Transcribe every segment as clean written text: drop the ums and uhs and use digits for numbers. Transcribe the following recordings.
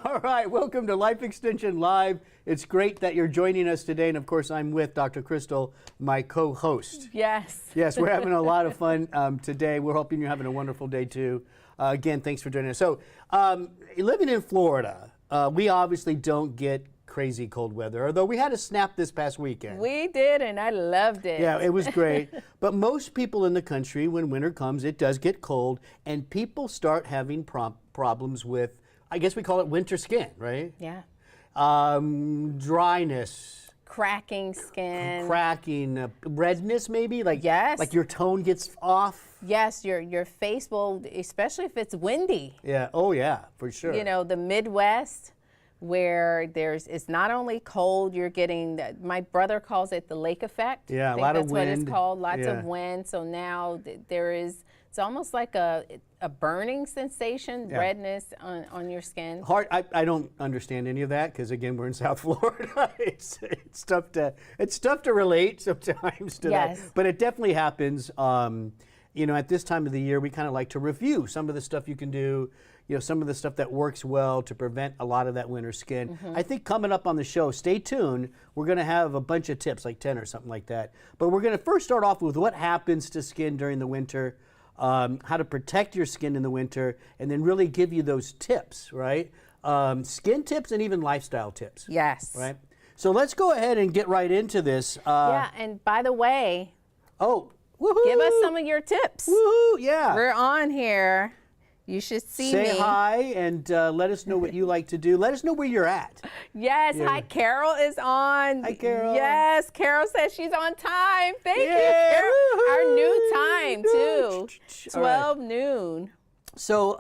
All right, welcome to Life Extension Live. It's great that you're joining us today, and of course I'm with Dr. Crystal, my co-host. Yes. Yes, we're having a lot of fun today. We're hoping you're having a wonderful day too. Again, thanks for joining us. So, living in Florida, we obviously don't get crazy cold weather, although we had a snap this past weekend. We did, and I loved it. Yeah, it was great. But most people in the country, when winter comes, it does get cold, and people start having problems with, I guess we call it winter skin, right? Yeah. Dryness. Cracking skin. Cracking, redness maybe? Yes. Like your tone gets off? Yes, your face will, especially if it's windy. Yeah, oh yeah, for sure. You know, the Midwest, where it's not only cold, you're getting, my brother calls it the lake effect. Yeah, I a lot of think wind. that's what it's called, lots Yeah. of wind. So now it's almost like a burning sensation, Yeah. redness on your skin. Hard. I don't understand any of that because again we're in South Florida. it's tough to relate sometimes to Yes. that, but it definitely happens. You know, at this time of the year, we kind of like to review some of the stuff you can do. You know, some of the stuff that works well to prevent a lot of that winter skin. Mm-hmm. I think coming up on the show, stay tuned. We're going to have a bunch of tips, like 10 or something like that. But we're going to first start off with what happens to skin during the winter. How to protect your skin in the winter, and then really give you those tips, right? Skin tips and even lifestyle tips. Yes. Right? So let's go ahead and get right into this. Yeah, and by the way, Oh, woohoo! give us some of your tips. Woohoo, yeah. We're on here. You should see me. Say hi and let us know what you like to do. Let us know where you're at. Yes, Yeah. hi, Carol is on. Hi, Carol. Yes, Carol says she's on time. Thank you, Yeah, Carol. Our woohoo. new time, too. All right. 12 noon. So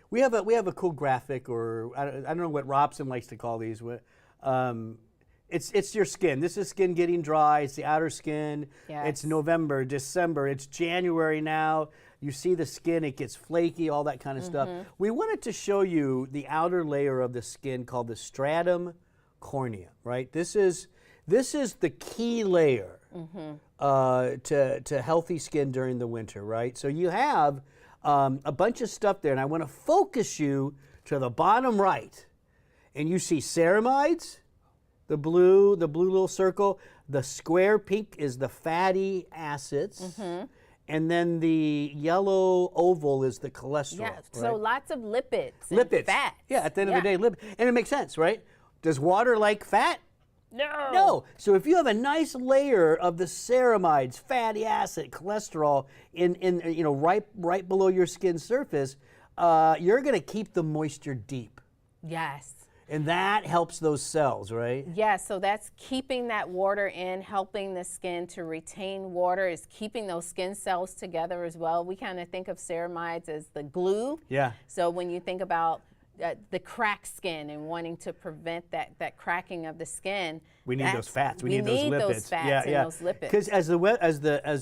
we have a cool graphic, or I don't know what Robson likes to call these. It's your skin. This is skin getting dry. It's the outer skin. Yes. It's November, December. It's January now. You see the skin, it gets flaky, all that kind of stuff. We wanted to show you the outer layer of the skin called the stratum cornea, right? This is the key layer to healthy skin during the winter, right? So you have a bunch of stuff there, and I want to focus you to the bottom right, and you see ceramides, the blue little circle. The square pink is the fatty acids. And then the yellow oval is the cholesterol. Yeah, right? so lots of lipids. Lipids. And fats. Yeah, at the end of the day, lipid. And it makes sense, right? Does water like fat? No. No. So if you have a nice layer of the ceramides, fatty acid, cholesterol in you know right below your skin surface, you're going to keep the moisture deep. Yes. And that helps those cells, right? Yes, so that's keeping that water in, helping the skin to retain water, is keeping those skin cells together as well. We kind of think of ceramides as the glue. Yeah. So when you think about the cracked skin and wanting to prevent that cracking of the skin, We need those fats. We need those lipids. those fats and those lipids. Because as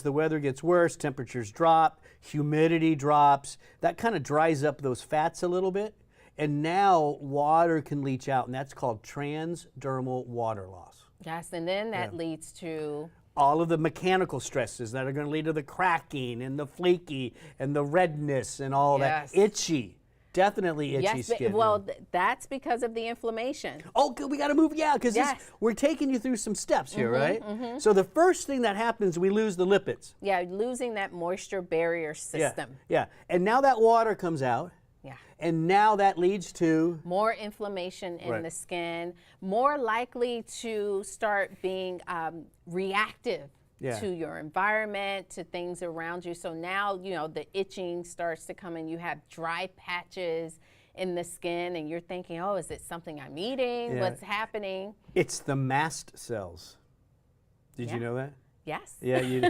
the weather gets worse, temperatures drop, humidity drops. That kind of dries up those fats a little bit, and now water can leach out, and that's called transdermal water loss. Yes, and then that leads to All of the mechanical stresses that are going to lead to the cracking and the flaky and the redness and all Yes. that. Itchy. Definitely itchy skin. well, that's because of the inflammation. Oh, good, we got to move. Yeah, because Yes. we're taking you through some steps here, right? So the first thing that happens, we lose the lipids. Yeah, losing that moisture barrier system. Yeah. And now that water comes out, Yeah. and now that leads to More inflammation in Right. the skin, more likely to start being reactive Yeah. to your environment, to things around you. So now, you know, the itching starts to come in. You have dry patches in the skin, and you're thinking, oh, is it something I'm eating? Yeah. What's happening? it's the mast cells. Did you Yeah. know that? Yes. Yeah,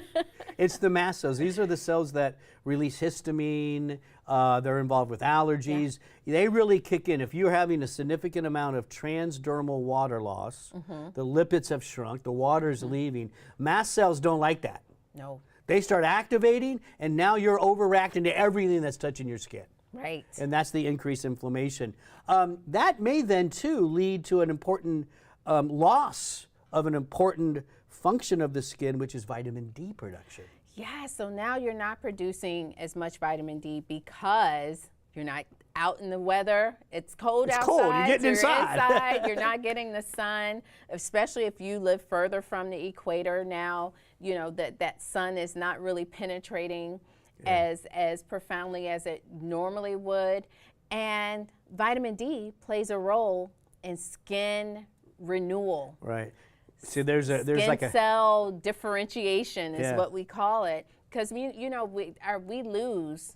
it's the mast cells. These are the cells that release histamine. They're involved with allergies. They really kick in. If you're having a significant amount of transdermal water loss, the lipids have shrunk, the water's leaving. Mast cells don't like that. No. They start activating, and now you're overreacting to everything that's touching your skin. Right. And that's the increased inflammation. That may then, too, lead to an important loss of an important function of the skin, which is vitamin D production. Yeah, so now you're not producing as much vitamin D because You're not out in the weather. It's cold outside. Cold. You're getting so inside. inside. You're not getting the sun, especially if you live further from the equator now. You know, that sun is not really penetrating as profoundly as it normally would. And vitamin D plays a role in skin renewal. Right. See, there's Skin like a cell differentiation is what we call it. Because we lose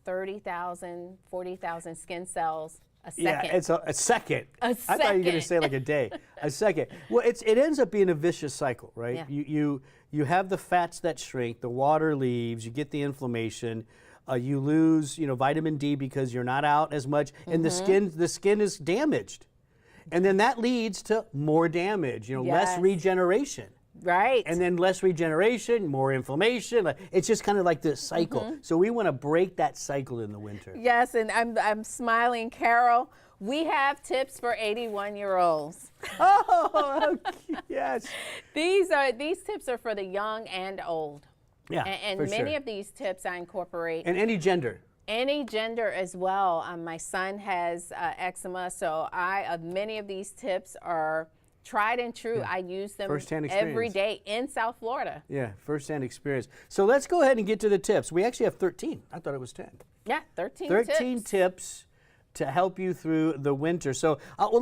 30,000, 40,000 skin cells a second. Yeah, it's a second. A I thought you were going to second. say like a day. A second. Well, it ends up being a vicious cycle, right? Yeah. You have the fats that shrink, the water leaves, you get the inflammation, you lose vitamin D because you're not out as much, and the skin is damaged, and then that leads to more damage. Less regeneration. Right. And then less regeneration, more inflammation. It's just kind of like this cycle. So we want to break that cycle in the winter. Yes, and I'm smiling, Carol. We have tips for 81-year-olds. Oh, yes. These tips are for the young and old. Yeah, And for many sure. of these tips I incorporate. And any gender. Any gender as well. My son has eczema, so many of these tips are tried and true. I use them First-hand every experience. day in South Florida. Yeah, first-hand experience. So let's go ahead and get to the tips. We actually have 13. I thought it was 10. Yeah, 13 13 tips to help you through the winter. So, I'll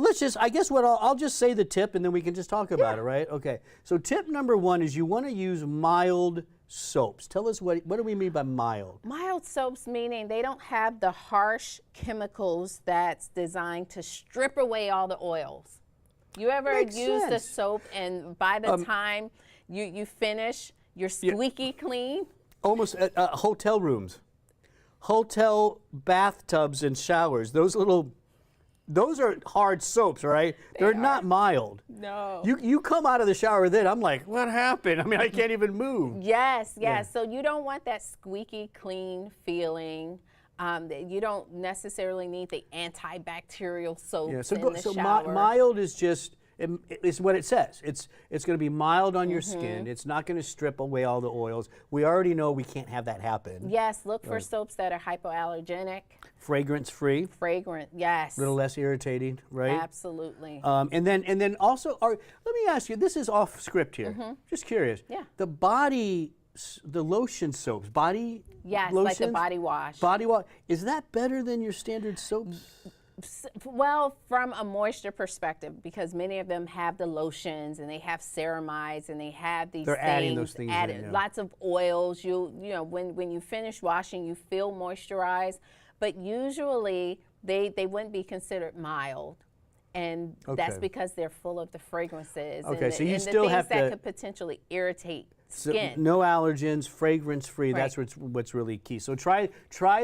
just say the tip and then we can just talk about it, right? Okay. So tip number 1 is you want to use mild soaps. Tell us what do we mean by mild? Mild soaps meaning they don't have the harsh chemicals that's designed to strip away all the oils. You ever Makes use the sense. soap and by the time you finish, you're squeaky clean? Almost hotel rooms. Hotel bathtubs and showers. Those are hard soaps, right? They're not mild. No. You come out of the shower then, I'm like, what happened? I mean, I can't even move. Yes. So you don't want that squeaky clean feeling. You don't necessarily need the antibacterial soaps in the shower. Mild is just it's what it says. It's going to be mild on your skin. It's not going to strip away all the oils. We already know we can't have that happen. Yes, look for soaps that are hypoallergenic. Fragrance free. Fragrant, yes. A little less irritating, right? Absolutely. And then also, let me ask you. This is off script here. Just curious. Yeah. The lotion soaps, body Yes, lotions, like the body wash. Body wash. Is that better than your standard soaps? Well, from a moisture perspective, because many of them have the lotions and they have ceramides and they have these They're adding those things in, added, yeah. lots of oils. When you finish washing, you feel moisturized, but usually they wouldn't be considered mild. And that's Okay. because they're full of the fragrances Okay, and, so you and still the things have that to- could potentially irritate So skin. no allergens, fragrance free. Right. That's what's really key. So try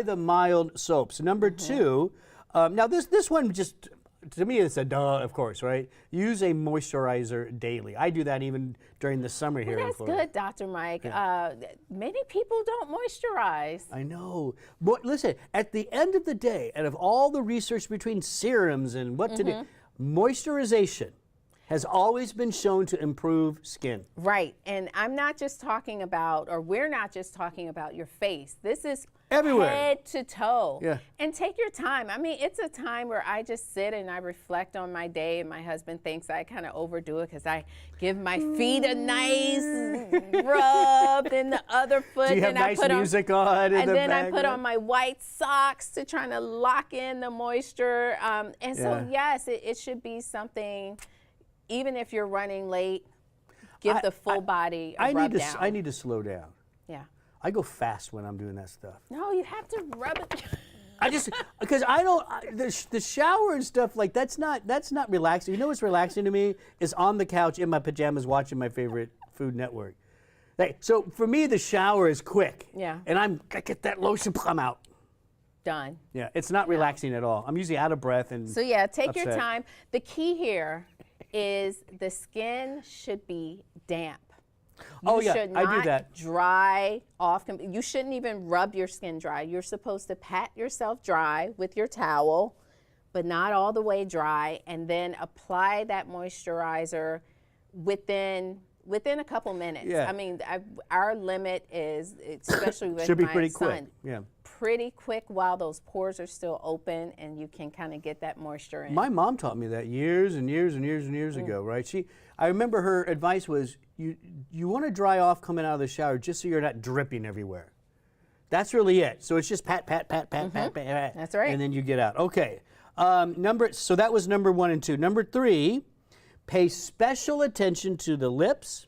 the mild soaps. Number 2. Now this one just to me it's a duh, of course, right? Use a moisturizer daily. I do that even during the summer here in That's Florida. good, Dr. Mike. Many people don't moisturize. I know. But listen, at the end of the day, out of all the research between serums and what to do, moisturization has always been shown to improve skin. Right, and I'm not just talking about, or we're not just talking about your face. This is Everywhere. head to toe. Yeah. And take your time. I mean, it's a time where I just sit and I reflect on my day, and my husband thinks I kind of overdo it because I give my feet a nice rub, then the other foot. Do you have then I nice put music on in and the then I put background? on my white socks to try to lock in the moisture. And so, yes, it should be something. Even if you're running late, give the full body a rub down. I need to slow down. Yeah. I go fast when I'm doing that stuff. No, you have to rub it. I just because the shower and stuff like that's not relaxing. You know what's relaxing to me is on the couch in my pajamas watching my favorite Food Network. So for me the shower is quick. Yeah. And I get that lotion, I'm out. Done. Yeah, it's not relaxing at all. I'm usually out of breath and So yeah, take your upset. time. The key here is the skin should be damp. Oh, You yeah, should I not do that. dry off. You shouldn't even rub your skin dry. You're supposed to pat yourself dry with your towel, but not all the way dry, and then apply that moisturizer within a couple minutes. Yeah. I mean, our limit is, especially with Should be my pretty son, quick. Yeah. pretty quick while those pores are still open, and you can kind of get that moisture in. My mom taught me that years and years and years and years ago, right? I remember her advice was, you want to dry off coming out of the shower just so you're not dripping everywhere. That's really it. So it's just pat, pat, pat, pat, pat, pat, pat. That's right. And then you get out. Okay. So that was number 1 and 2. Number 3, pay special attention to the lips,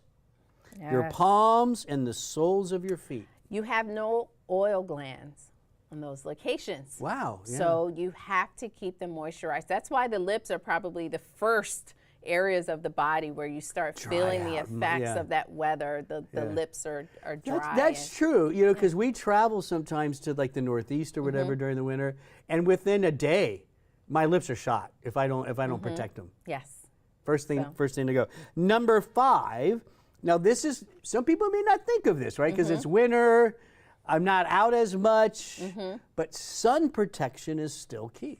your palms, and the soles of your feet. You have no oil glands on those locations. Wow. Yeah. So you have to keep them moisturized. That's why the lips are probably the first areas of the body where you start feeling the effects of that weather. The lips are dry. That's true, you know, because we travel sometimes to like the Northeast or whatever during the winter, and within a day, my lips are shot if I don't protect them. Yes. First thing to go. Number 5. Now this is, some people may not think of this, right? Because it's winter, I'm not out as much, but sun protection is still key.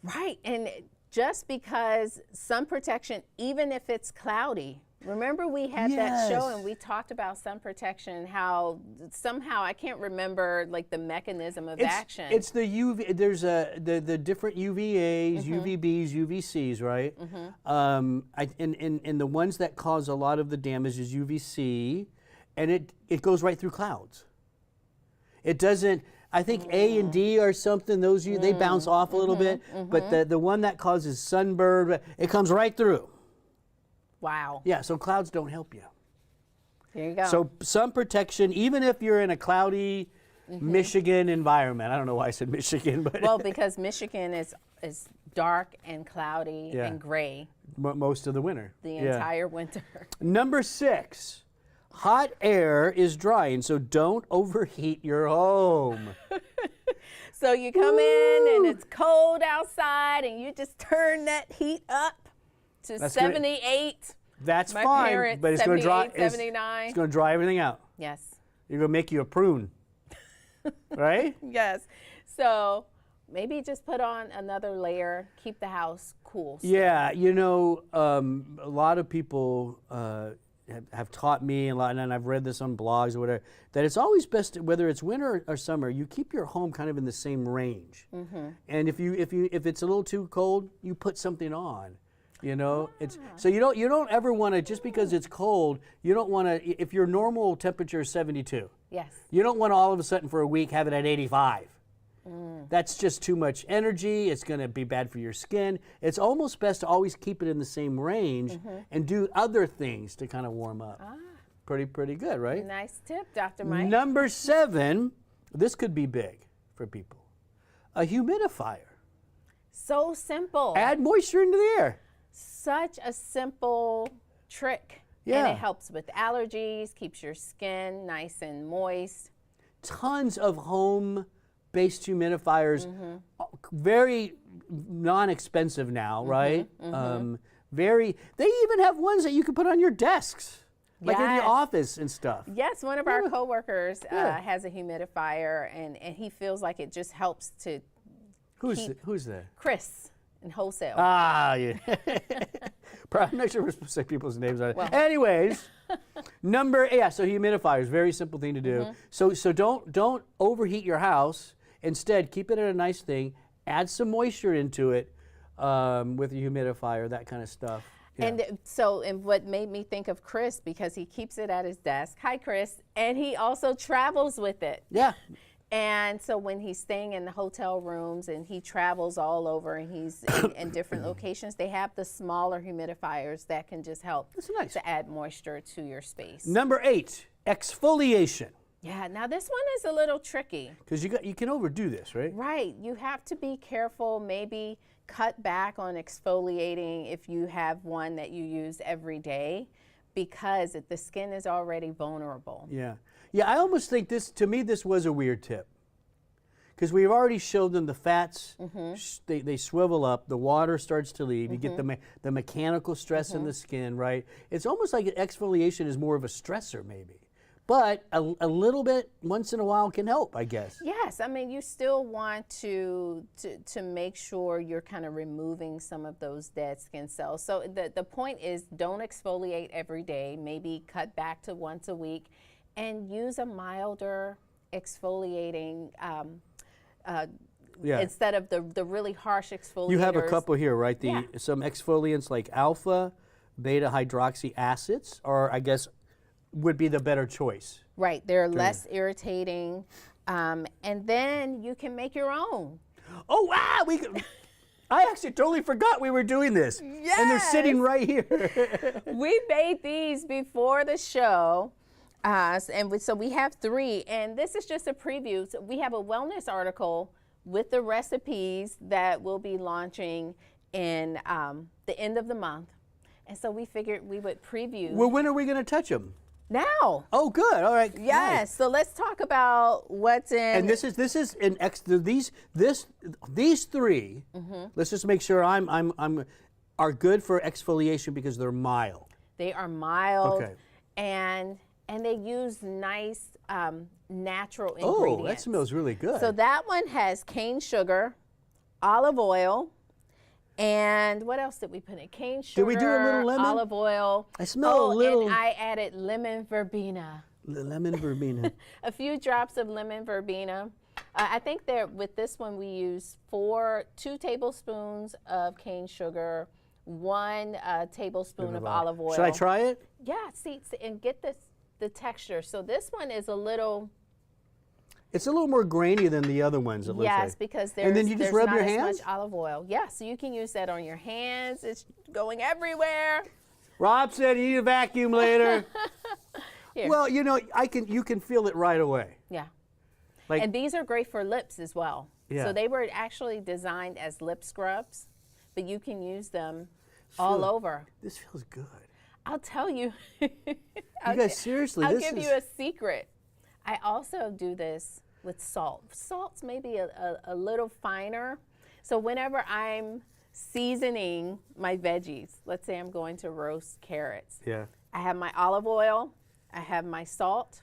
Right, and just because sun protection, even if it's cloudy, remember we had that show and we talked about sun protection, how somehow, I can't remember like the mechanism of action. It's the UV, there's the different UVAs, UVBs, UVCs, right? And the ones that cause a lot of the damage is UVC, and it goes right through clouds. It doesn't, I think A and D are something, those they bounce off a little bit, but the one that causes sunburn, it comes right through. Wow. Yeah, so clouds don't help you. There you go. So sun protection, even if you're in a cloudy Michigan environment. I don't know why I said Michigan, but well, because Michigan is dark and cloudy and gray. Most of the winter. The entire winter. Number 6, hot air is drying, so don't overheat your home. So you come in and it's cold outside and you just turn that heat up to 78. That's My fine, parents, but it's going to dry. 79. It's going to dry everything out. Yes. You're going to make you a prune, right? Yes. So maybe just put on another layer. Keep the house cool. Yeah, you know, a lot of people have taught me, and I've read this on blogs or whatever, that it's always best, whether it's winter or summer, you keep your home kind of in the same range. And if it's a little too cold, you put something on. You know, it's so you don't ever want to, just because it's cold, you don't want to, if your normal temperature is 72. Yes. You don't want to all of a sudden for a week have it at 85. That's just too much energy. It's going to be bad for your skin. It's almost best to always keep it in the same range and do other things to kind of warm up. Pretty good, right? Nice tip, Dr. Mike. Number 7, this could be big for people. A humidifier. So simple. Add moisture into the air. Such a simple trick. Yeah. And it helps with allergies, keeps your skin nice and moist. Tons of home-based humidifiers, very non-expensive now, right? They even have ones that you can put on your desks, like in the office and stuff. Yes, one of our coworkers has a humidifier, and he feels like it just helps to Who's that? Chris in wholesale. Ah, yeah. I'm not sure we're supposed to say people's names on it. Well. Anyways, so humidifiers, very simple thing to do. So don't overheat your house. Instead, keep it at a nice thing. Add some moisture into it with a humidifier, that kind of stuff. Yeah. And what made me think of Chris, because he keeps it at his desk. Hi, Chris. And he also travels with it. Yeah. And so when he's staying in the hotel rooms and he travels all over and he's in different locations, they have the smaller humidifiers that can just help to add moisture to your space. Number 8, exfoliation. Yeah, now this one is a little tricky. Because you can overdo this, right? Right. You have to be careful, maybe cut back on exfoliating if you have one that you use every day, because the skin is already vulnerable. Yeah. Yeah, I almost think to me, this was a weird tip. Because we've already showed them the fats, they swivel up, the water starts to leave, you get the mechanical stress in the skin, right? It's almost like exfoliation is more of a stressor maybe. But a little bit once in a while can help, I guess. Yes, I mean, you still want to make sure you're kind of removing some of those dead skin cells. So the point is, don't exfoliate every day, maybe cut back to once a week, and use a milder exfoliating Yeah. instead of the really harsh exfoliators. You have a couple here, right? Yeah. Some exfoliants like alpha, beta hydroxy acids, or I guess would be the better choice. Right, they're less irritating, and then you can make your own. Oh wow! I actually totally forgot we were doing this. Yes. And they're sitting right here. We made these before the show, so we have 3, and this is just a preview. So we have a wellness article with the recipes that we'll be launching in the end of the month, and so we figured we would preview. Well, when are we going to touch them? Now. Oh, good. All right. Yes. Nice. So let's talk about what's in. And this is an these 3. Let's just make sure are good for exfoliation because they're mild. They are mild. Okay. And they use nice natural ingredients. Oh, that smells really good. So that one has cane sugar, olive oil, and what else did we put in? Cane sugar, Did we do a little lemon? olive oil. I smell a little. And I added lemon verbena. Lemon verbena. A few drops of lemon verbena. I think with this one we use 2 tablespoons of cane sugar, 1 tablespoon of olive oil. Should I try it? Yeah, see, and get the texture. So this one is a little. It's a little more grainy than the other ones, it looks like. Yes, because there's, and then you just rub not your as hands? much olive oil. Yeah, so you can use that on your hands. It's going everywhere. Rob said you need a vacuum later. Here. Well, you know, you can feel it right away. Yeah. Like, And these are great for lips as well. Yeah. So they were actually designed as lip scrubs, but you can use them all over. This feels good. I'll tell you. You guys, seriously, I'll this give is... you a secret. I also do this with salt. Salt's maybe a little finer. So whenever I'm seasoning my veggies, let's say I'm going to roast carrots. Yeah. I have my olive oil, I have my salt,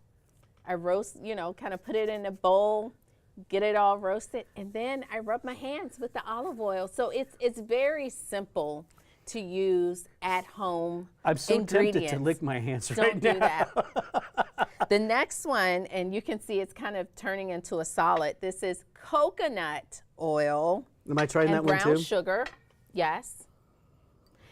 I roast, kind of put it in a bowl, get it all roasted, and then I rub my hands with the olive oil. So it's very simple to use at home I'm so ingredients. tempted to lick my hands Don't right do now. that. The next one, and you can see it's kind of turning into a solid. This is coconut oil. Am I trying and that one brown too? sugar. Yes.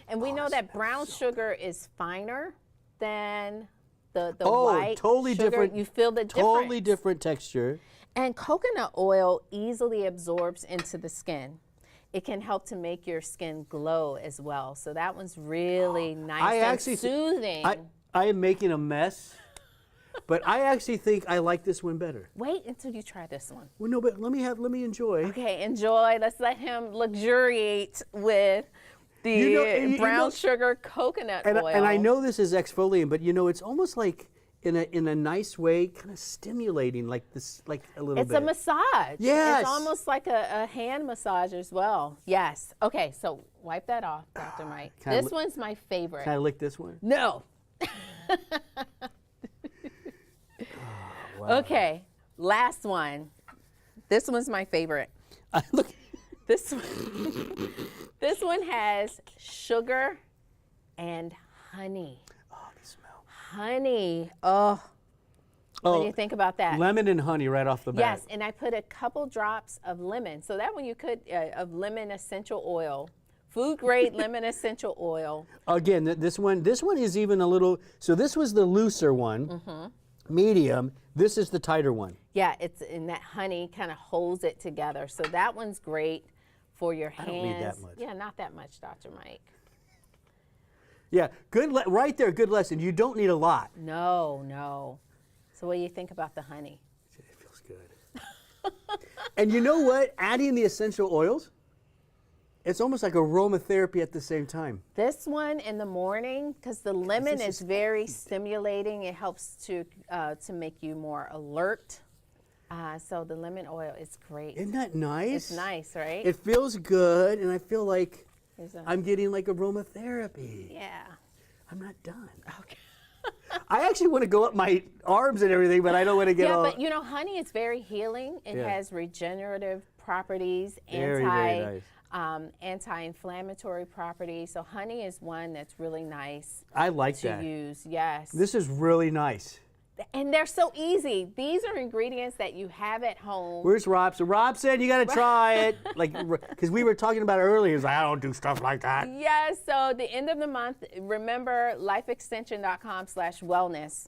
And we know that brown sugar is finer than the white totally sugar. different. You feel the Totally difference. different texture. And coconut oil easily absorbs into the skin. It can help to make your skin glow as well. So that one's really nice and soothing. I am making a mess, but I actually think I like this one better. Wait until you try this one. Well, no, but let me enjoy. Okay, enjoy. Let's let him luxuriate with the brown sugar coconut oil. And I know this is exfoliating, but it's almost like in a nice way, kind of stimulating, like a little bit. It's a massage. Yes. It's almost like a hand massage as well. Yes. Okay, so wipe that off, Dr. Mike. This one's my favorite. Can I lick this one? No. Wow. Okay, last one. This one's my favorite. Look. This one, this one has sugar and honey. Oh, they smell. Honey. Oh. What do you think about that? Lemon and honey right off the bat. Yes, and I put a couple drops of lemon. So that one you could, of lemon essential oil. Food grade lemon essential oil. Again, this one is even a little, so this was the looser one, medium. This is the tighter one. Yeah, it's in that honey kind of holds it together. So that one's great for your hands. I don't need that much. Yeah, not that much, Dr. Mike. Yeah, good. Right there, good lesson. You don't need a lot. No, no. So what do you think about the honey? It feels good. And you know what? Adding the essential oils, it's almost like aromatherapy at the same time. This one in the morning, because the lemon is very stimulating. It helps to make you more alert. So the lemon oil is great. Isn't that nice? It's nice, right? It feels good, and I feel like I'm getting like aromatherapy. Yeah. I'm not done. Okay. I actually want to go up my arms and everything, but I don't want to get all... Yeah, but honey is very healing. It has regenerative properties, very nice. Anti-inflammatory properties. So honey is one that's really nice I like to that. use. Yes. This is really nice. And they're so easy. These are ingredients that you have at home. Where's Robson? Robson, you got to try it. Like, because we were talking about it earlier. He's like, I don't do stuff like that. Yes, so the end of the month, remember lifeextension.com/wellness.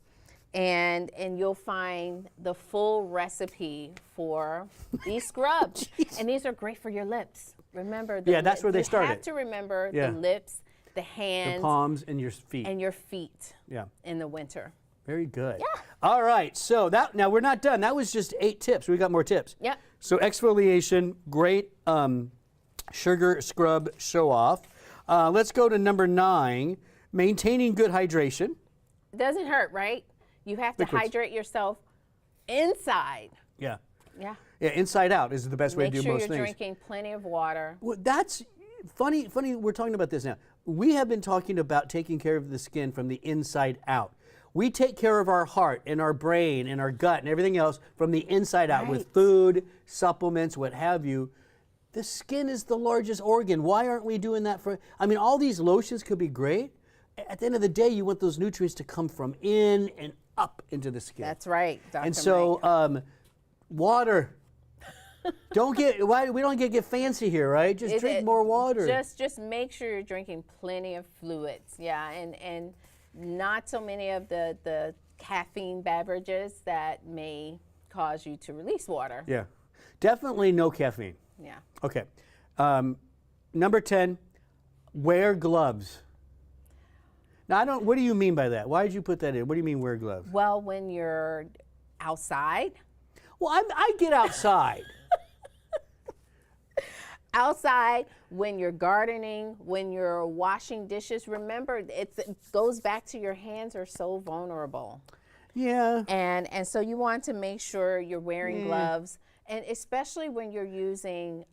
And you'll find the full recipe for these scrubs. And these are great for your lips. Remember, that's where they started. You have to remember the lips, the hands, the palms, and your feet. Yeah. In the winter. Very good. Yeah. All right. So now we're not done. That was just 8 tips. We got more tips. Yeah. So exfoliation, great sugar scrub show off. Let's go to number 9, maintaining good hydration. It doesn't hurt, right? You have to hydrate yourself inside. Yeah. Yeah. Yeah, inside out is the best way to do most things. Make sure you're drinking plenty of water. Well, that's funny we're talking about this now. We have been talking about taking care of the skin from the inside out. We take care of our heart and our brain and our gut and everything else from the inside out with food, supplements, what have you. The skin is the largest organ. Why aren't we doing that I mean, all these lotions could be great. At the end of the day, you want those nutrients to come from in and up into the skin. That's right, Dr. And so, water. We don't get fancy here, right? Just drink more water. Just make sure you're drinking plenty of fluids. Yeah, and not so many of the caffeine beverages that may cause you to release water. Yeah, definitely no caffeine. Yeah. Okay. Number 10, wear gloves. Now, what do you mean by that? Why did you put that in? What do you mean wear gloves? Well, when you're outside. Well, I get outside. Outside, when you're gardening, when you're washing dishes, remember it goes back to your hands are so vulnerable. Yeah. And so you want to make sure you're wearing gloves, and especially when you're using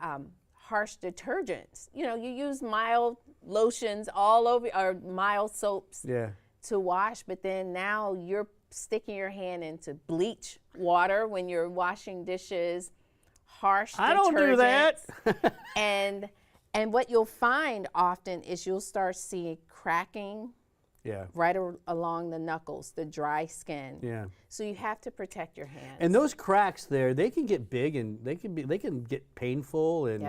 harsh detergents. You know, you use mild lotions all over, or mild soaps to wash, but then now you're sticking your hand into bleach water when you're washing dishes. Harsh detergents. I don't do that. and what you'll find often is you'll start seeing cracking right along the knuckles, the dry skin. Yeah. So you have to protect your hands. And those cracks there, they can get big and they can get painful and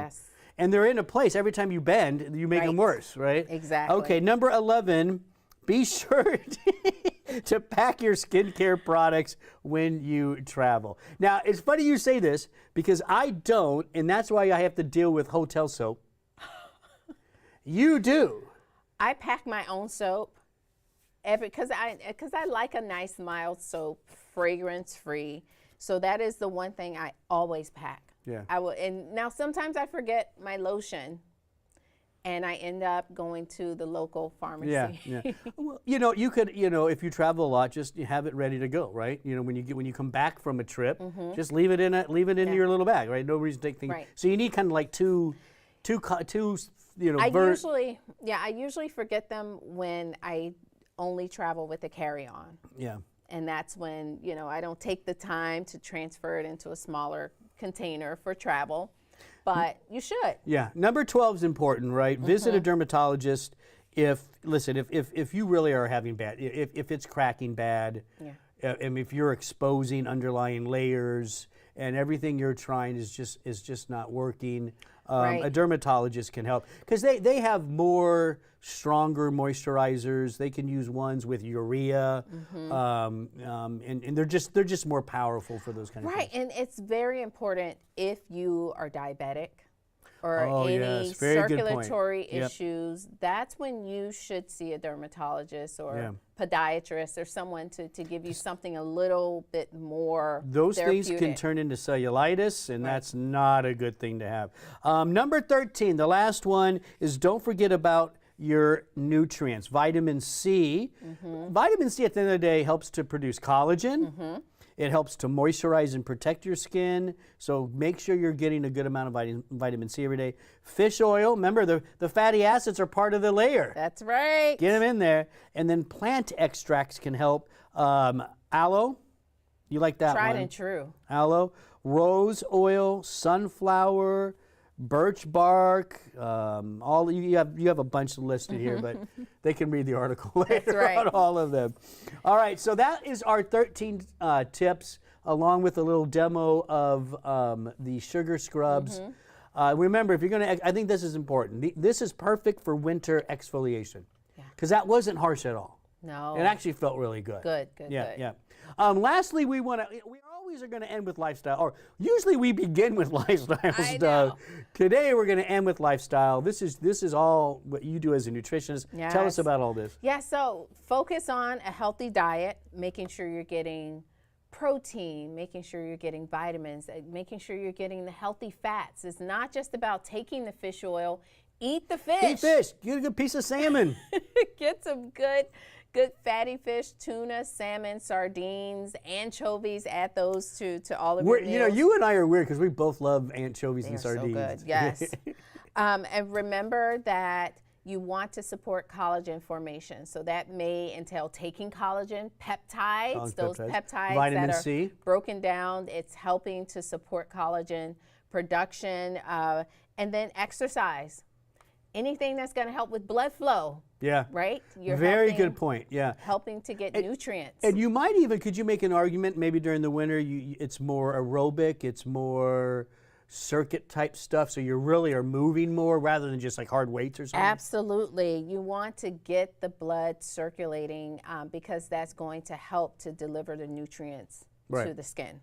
and they're in a place every time you bend, you make them worse, right? Exactly. Okay, number 11, be sure to pack your skincare products when you travel. Now, it's funny you say this because I don't, and that's why I have to deal with hotel soap. You do. I pack my own soap because I like a nice mild soap, fragrance-free. So that is the one thing I always pack. Yeah. And now sometimes I forget my lotion. And I end up going to the local pharmacy. Yeah. Well, you could, if you travel a lot, just have it ready to go, right? When you come back from a trip, just leave it in your little bag, right? No reason to take things. Right. So you need kind of like two. I usually forget them when I only travel with a carry-on. Yeah. And that's when I don't take the time to transfer it into a smaller container for travel. But you should. Yeah. Number 12 is important, right? Visit a dermatologist if you really are having bad, if it's cracking bad, and if you're exposing underlying layers and everything you're trying is just not working, a dermatologist can help. Because they have more stronger moisturizers. They can use ones with urea, and they're just more powerful for those kind of things. Right, and it's very important if you are diabetic or any circulatory issues. That's when you should see a dermatologist or podiatrist or someone to give you something a little bit more those things can turn into cellulitis, and that's not a good thing to have. Number 13, the last one, is don't forget about your nutrients. Vitamin C. Vitamin C at the end of the day helps to produce collagen. It helps to moisturize and protect your skin. So make sure you're getting a good amount of vitamin C every day. Fish oil, remember the fatty acids are part of the layer. That's right. Get them in there. And then plant extracts can help. Aloe, you like that one? Tried and true. Aloe, rose oil, sunflower, birch bark. All you have a bunch listed here, but they can read the article later right. on all of them. All right, so that is our 13 tips, along with a little demo of the sugar scrubs. Remember, if you're going to, I think this is important. This is perfect for winter exfoliation because that wasn't harsh at all. No. It actually felt really good. Good. Yeah. Lastly, we always are going to end with lifestyle, or usually we begin with lifestyle I stuff. know. Today we're going to end with lifestyle. This is all what you do as a nutritionist. Yes. Tell us about all this. Yeah, so focus on a healthy diet, making sure you're getting protein, making sure you're getting vitamins, making sure you're getting the healthy fats. It's not just about taking the fish oil. Eat the fish. Eat fish. Get a good piece of salmon. Get some good fatty fish, tuna, salmon, sardines, anchovies. Add those to all of your meals. You know, you and I are weird because we both love anchovies and sardines. So good. Yes. And remember that you want to support collagen formation. So that may entail taking collagen, peptides, those peptides Vitamin that are C. broken down. It's helping to support collagen production. And then exercise. Anything that's going to help with blood flow. Yeah. Right? You're Very good point. Yeah. helping to get nutrients. And you might even, could you make an argument maybe during the winter, it's more aerobic, it's more circuit type stuff, so you really are moving more rather than just like hard weights or something? Absolutely. You want to get the blood circulating because that's going to help to deliver the nutrients to the skin.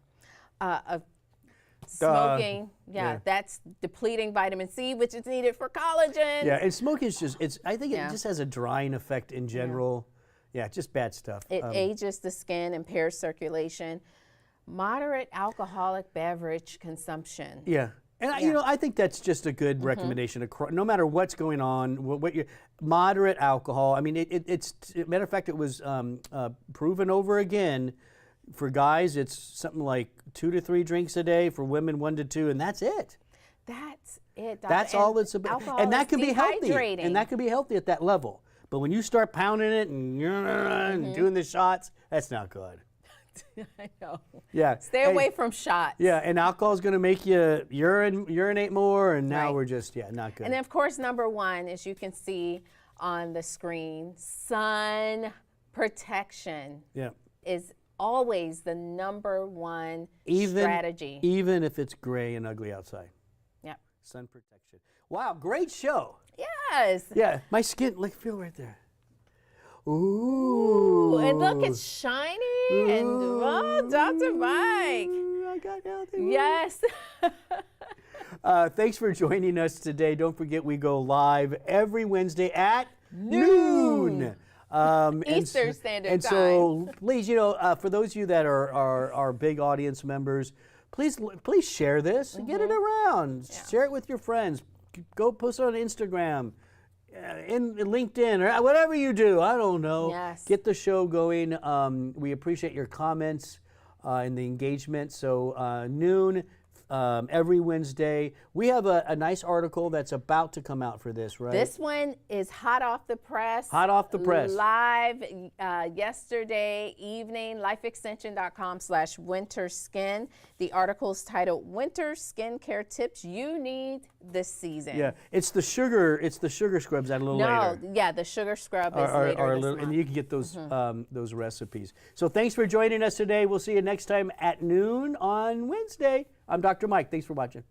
Smoking, that's depleting vitamin C, which is needed for collagen. Yeah, and smoking is just, I think it just has a drying effect in general. Yeah, just bad stuff. It ages the skin, impairs circulation. Moderate alcoholic beverage consumption. Yeah. And I think that's just a good recommendation. No matter what's going on, moderate alcohol. I mean, it's matter of fact, it was proven over again. For guys, it's something like 2 to 3 drinks a day. For women, 1 to 2, and that's it. That's it. That's all it's about. And that can be healthy. And that can be healthy at that level. But when you start pounding it and doing the shots, that's not good. I know. Yeah. Stay away from shots. Yeah, and alcohol is going to make you urinate more, and now we're just, not good. And then, of course, number 1, as you can see on the screen, sun protection is always the number 1 strategy. Even if it's gray and ugly outside. Yep. Sun protection. Wow, great show. Yes. Yeah, my skin, feel right there. Ooh. And look, it's shiny. And Dr. Mike. I got healthy. Yes. Thanks for joining us today. Don't forget we go live every Wednesday at noon. Eastern Standard Time. And so please, for those of you that are big audience members, please share this and get it around. Yeah. Share it with your friends. Go post it on Instagram, in LinkedIn, or whatever you do. I don't know. Yes. Get the show going. We appreciate your comments and the engagement. So noon. Every Wednesday. We have a nice article that's about to come out for this, right? This one is hot off the press. Hot off the press. Live yesterday evening, lifeextension.com/winterskin. The article is titled Winter Skincare Tips You Need This Season. Yeah, it's the sugar scrubs that a little later. No, yeah, the sugar scrub is later this month. And you can get those recipes. So thanks for joining us today. We'll see you next time at noon on Wednesday. I'm Dr. Mike. Thanks for watching.